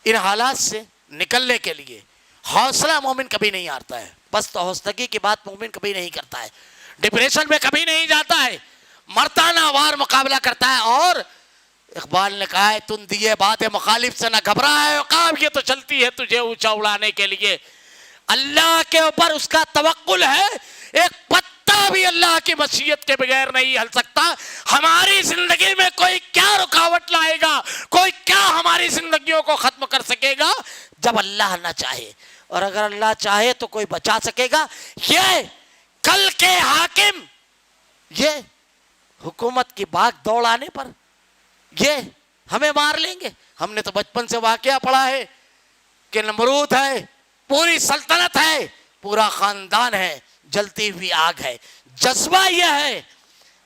ان حالات سے نکلنے کے لیے حوصلہ مومن کبھی نہیں ہارتا ہے، بس تو حوصلگی کی بات مومن کبھی نہیں کرتا ہے، ڈپریشن میں کبھی نہیں جاتا ہے، مرتانہ وار مقابلہ کرتا ہے. اور اقبال نے کہا ہے تم دیے بات مخالف سے نہ گھبرا ہے عقاب، یہ تو چلتی ہے تجھے اونچا اڑانے کے لیے. اللہ کے اوپر اس کا توکل ہے، ایک پتا بھی اللہ کی مشیت کے بغیر نہیں ہل سکتا. ہماری زندگی میں کوئی کیا رکاوٹ لائے گا، کوئی کیا ہماری زندگیوں کو ختم کر سکے گا جب اللہ نہ چاہے. اور اگر اللہ چاہے تو کوئی بچا سکے گا؟ یہ کل کے حاکم یہ حکومت کی باغ دوڑ آنے پر یہ ہمیں مار لیں گے. ہم نے تو بچپن سے واقعہ پڑھا ہے کہ نمرود ہے، پوری سلطنت ہے، پورا خاندان ہے، جلتی ہوئی آگ ہے. جذبہ یہ ہے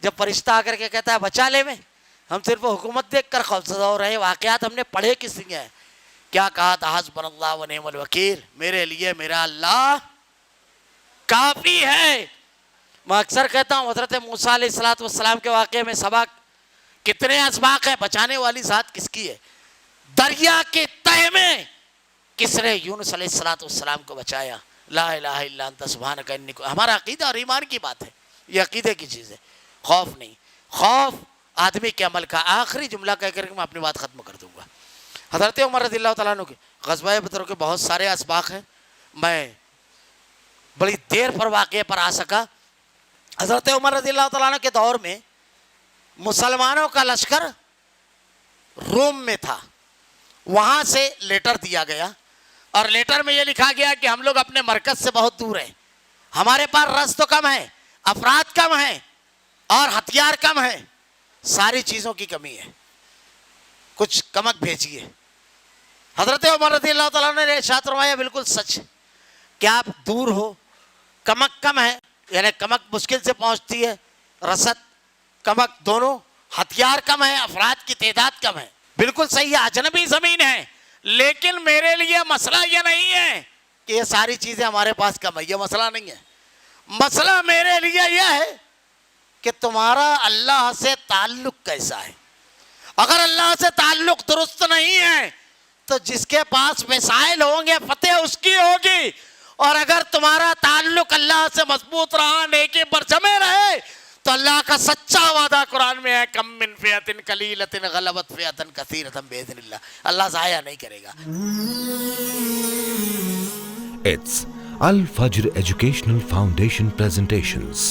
جب فرشتہ آ کر کے کہتا ہے بچا لے میں، ہم صرف حکومت دیکھ کر خوفزدہ ہو رہے ہیں. واقعات ہم نے پڑھے کس لیے ہیں؟ کیا کہا تھا؟ حسبنا اللہ و نعم الوکیل، میرے لیے میرا اللہ کافی ہے. میں اکثر کہتا ہوں حضرت موسیٰ علیہ السلام کے واقعے میں سبق کتنے اسباق ہیں، بچانے والی ذات کس کی ہے؟ دریا کے تہہ میں کس نے یونس علیہ السلام کو بچایا؟ لا الہ الا انت سبحانک انی کنت. ہمارا عقیدہ اور ایمان کی بات ہے، یہ عقیدے کی چیز ہے، خوف نہیں. خوف آدمی کے عمل کا. آخری جملہ کہہ کر کے میں اپنی بات ختم کر دوں گا. حضرت عمر رضی اللہ تعالیٰ عنہ کے غزوہ بدر کے بہت سارے اسباق ہیں، میں بڑی دیر پر واقعے پر آ سکا. حضرت عمر رضی اللہ تعالیٰ عنہ کے دور میں مسلمانوں کا لشکر روم میں تھا. وہاں سے لیٹر دیا گیا اور لیٹر میں یہ لکھا گیا کہ ہم لوگ اپنے مرکز سے بہت دور ہیں، ہمارے پاس رس تو کم ہے، افراد کم ہیں اور ہتھیار کم ہے، ساری چیزوں کی کمی ہے، کچھ کمک بھیجیے. حضرت عمر رضی اللہ تعالیٰ نے ارشاد فرمایا بالکل سچ، کیا آپ دور ہو، کمک کم ہے، یعنی کمک مشکل سے پہنچتی ہے، رسد کمک دونوں، ہتھیار کم ہے، افراد کی تعداد کم ہے. بالکل صحیح ہے، اجنبی زمین ہے، لیکن میرے لیے مسئلہ یہ نہیں ہے کہ یہ ساری چیزیں ہمارے پاس کم ہے، یہ مسئلہ نہیں ہے. مسئلہ میرے لیے یہ ہے کہ تمہارا اللہ سے تعلق کیسا ہے. اگر اللہ سے تعلق درست نہیں ہے تو جس کے پاس وسائل ہوں گے فتح اس کی ہوگی. اور اگر تمہارا تعلق اللہ سے مضبوط رہا، نیکی پر جمے رہے، تو اللہ کا سچا وعدہ قرآن میں ہے کم من فئۃ قلیلۃ غلبت فئۃ کثیرۃ باذن اللہ. اللہ ضائع نہیں کرے گا. It's Al Fajr Educational Foundation presentations.